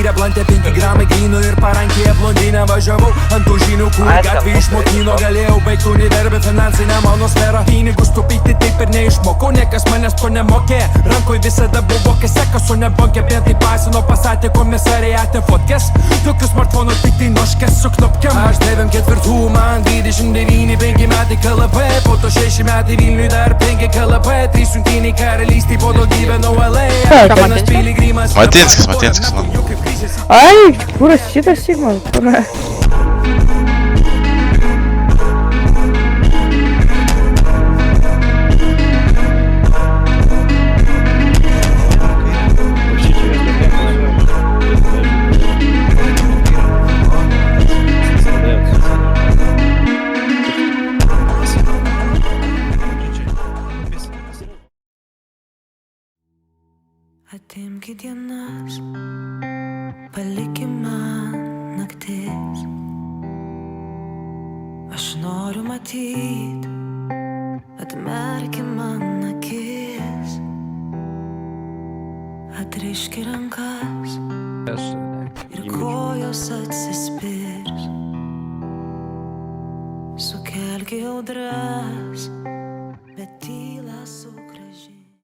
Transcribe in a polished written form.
Tyrė blantė 5 gramai grynų ir parankėje blondinę. Važiavau ant tų žinių, kur gatvį išmokino. Galėjau baigti univerbę, finansinę mano sferą. Pinigus taupyti taip ir neišmokau, niekas manęs to nemokė. Rankoj visada buvo kesekas, o ne bonkė. Pėtai pasino, pasatė komisariate fotkės. Tokius smartfonų tik tai noškės su knopkiam. Aš 94, man 29, 5 metai KLP. Po to 6 metai Vilniui dar 5 KLP. 3 jungtiniai karalystėj, po to gyvenau LA. Vienas piligrimas. Matinskis, nu. Ai, kuras šitas Sigmas? Atimkit dienas, palikim man naktis. Aš noriu matyt, atmerkim man akis. Atriški rankas ir kojos atsispirs. Sukelki audras.